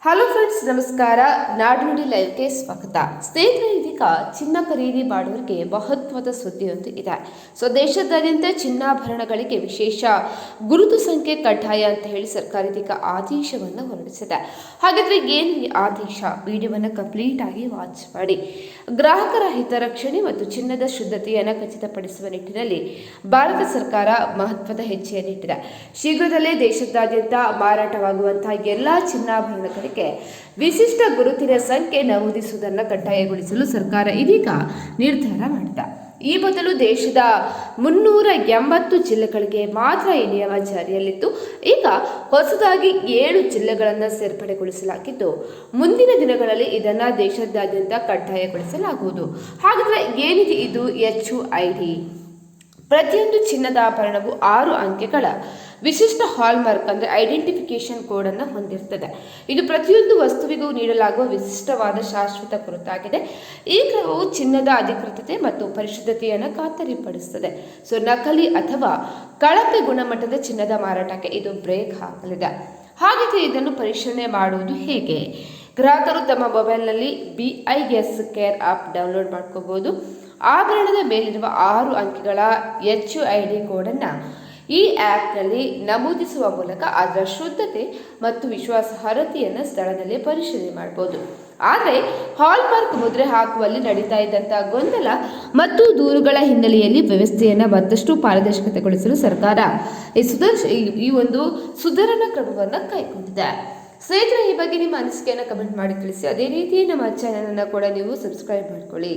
Hello friends, ನಮಸ್ಕಾರ. ನಾಡುನುಡಿ ಲೈವ್ಗೆ ಸ್ವಾಗತ. ಸ್ನೇಹಿತರೆ, ಇದೀಗ ಚಿನ್ನ ಖರೀದಿ ಮಾಡುವವರಿಗೆ ಮಹತ್ವದ ಸುದ್ದಿಯೊಂದು ಇದೆ. ದೇಶದಾದ್ಯಂತ ಚಿನ್ನಾಭರಣಗಳಿಗೆ ವಿಶೇಷ ಗುರುತು ಸಂಖ್ಯೆ ಕಡ್ಡಾಯ ಅಂತ ಹೇಳಿ ಸರ್ಕಾರ ಇದೀಗ ಆದೇಶವನ್ನು ಹೊರಡಿಸಿದೆ. ಹಾಗಾದ್ರೆ ಏನು ಈ ಆದೇಶ? ವಿಡಿಯೋವನ್ನು ಕಂಪ್ಲೀಟ್ ಆಗಿ ವಾಚ್ ಮಾಡಿ. ಗ್ರಾಹಕರ ಹಿತರಕ್ಷಣೆ ಮತ್ತು ಚಿನ್ನದ ಶುದ್ಧತೆಯನ್ನು ಖಚಿತಪಡಿಸುವ ನಿಟ್ಟಿನಲ್ಲಿ ಭಾರತ ಸರ್ಕಾರ ಮಹತ್ವದ ಹೆಜ್ಜೆಯನ್ನಿಟ್ಟಿದೆ. ಶೀಘ್ರದಲ್ಲೇ ದೇಶದಾದ್ಯಂತ ಮಾರಾಟವಾಗುವಂತಹ ಎಲ್ಲಾ ಚಿನ್ನಾಭರಣಗಳಿಗೆ ವಿಶಿಷ್ಟ ಗುರುತಿನ ಸಂಖ್ಯೆ ನಮೂದಿಸುವುದನ್ನು ಕಡ್ಡಾಯಗೊಳಿಸಲು ಸರ್ಕಾರ ಇದೀಗ ನಿರ್ಧಾರ ಮಾಡಿದೆ. ಈ ಮೊದಲು ದೇಶದ 380 ಜಿಲ್ಲೆಗಳಿಗೆ ಮಾತ್ರ ಈ ನಿಯಮ ಜಾರಿಯಲ್ಲಿತ್ತು. ಈಗ ಹೊಸದಾಗಿ 7 ಜಿಲ್ಲೆಗಳನ್ನು ಸೇರ್ಪಡೆಗೊಳಿಸಲಾಗಿದ್ದು, ಮುಂದಿನ ದಿನಗಳಲ್ಲಿ ಇದನ್ನು ದೇಶದಾದ್ಯಂತ ಕಡ್ಡಾಯಗೊಳಿಸಲಾಗುವುದು. ಹಾಗಾದರೆ ಏನಿದೆ ಇದು HUID? ಪ್ರತಿಯೊಂದು ಚಿನ್ನದ ಆಭರಣವು 6 ಅಂಕೆಗಳ ವಿಶಿಷ್ಟ ಹಾಲ್ಮಾರ್ಕ್ ಅಂದರೆ ಐಡೆಂಟಿಫಿಕೇಶನ್ ಕೋಡ್ ಅನ್ನು ಹೊಂದಿರುತ್ತದೆ. ಇದು ಪ್ರತಿಯೊಂದು ವಸ್ತುವಿಗೂ ನೀಡಲಾಗುವ ವಿಶಿಷ್ಟವಾದ ಶಾಶ್ವತ ಗುರುತಾಗಿದೆ. ಈ ಕ್ರಮವು ಚಿನ್ನದ ಅಧಿಕೃತತೆ ಮತ್ತು ಪರಿಶುದ್ಧತೆಯನ್ನು ಖಾತರಿಪಡಿಸುತ್ತದೆ. ನಕಲಿ ಅಥವಾ ಕಳಪೆ ಗುಣಮಟ್ಟದ ಚಿನ್ನದ ಮಾರಾಟಕ್ಕೆ ಇದು ಬ್ರೇಕ್ ಹಾಕಲಿದೆ. ಹಾಗಿದ್ರೆ ಇದನ್ನು ಪರಿಶೀಲನೆ ಮಾಡುವುದು ಹೇಗೆ? ಗ್ರಾಹಕರು ತಮ್ಮ ಮೊಬೈಲ್ನಲ್ಲಿ BIS ಕೇರ್ ಆಪ್ ಡೌನ್ಲೋಡ್ ಮಾಡ್ಕೋಬಹುದು. ಆಭರಣದ ಮೇಲಿರುವ 6 ಅಂಕೆಗಳ HUID ಕೋಡನ್ನು ಈ ಆ್ಯಪ್ನಲ್ಲಿ ನಮೂದಿಸುವ ಮೂಲಕ ಅದರ ಶುದ್ಧತೆ ಮತ್ತು ವಿಶ್ವಾಸಾರ್ಹತೆಯನ್ನು ಸ್ಥಳದಲ್ಲಿ ಪರಿಶೀಲನೆ ಮಾಡಬಹುದು. ಆದರೆ ಹಾಲ್ಮಾರ್ಕ್ ಮುದ್ರೆ ಹಾಕುವಲ್ಲಿ ನಡೀತಾ ಇದ್ದಂತಹ ಗೊಂದಲ ಮತ್ತು ದೂರುಗಳ ಹಿನ್ನೆಲೆಯಲ್ಲಿ ವ್ಯವಸ್ಥೆಯನ್ನು ಮತ್ತಷ್ಟು ಪಾರದರ್ಶಕತೆಗೊಳಿಸಲು ಸರ್ಕಾರ ಈ ಒಂದು ಸುಧಾರಣಾ ಕ್ರಮವನ್ನು ಕೈಗೊಂಡಿದೆ. ಸ್ನೇಹಿತರೆ, ಈ ಬಗ್ಗೆ ನಿಮ್ಮ ಅನಿಸಿಕೆಯನ್ನು ಕಮೆಂಟ್ ಮಾಡಿ ತಿಳಿಸಿ. ಅದೇ ರೀತಿ ನಮ್ಮ ಚಾನೆಲ್ ಅನ್ನು ಕೂಡ ನೀವು ಸಬ್ಸ್ಕ್ರೈಬ್ ಮಾಡ್ಕೊಳ್ಳಿ.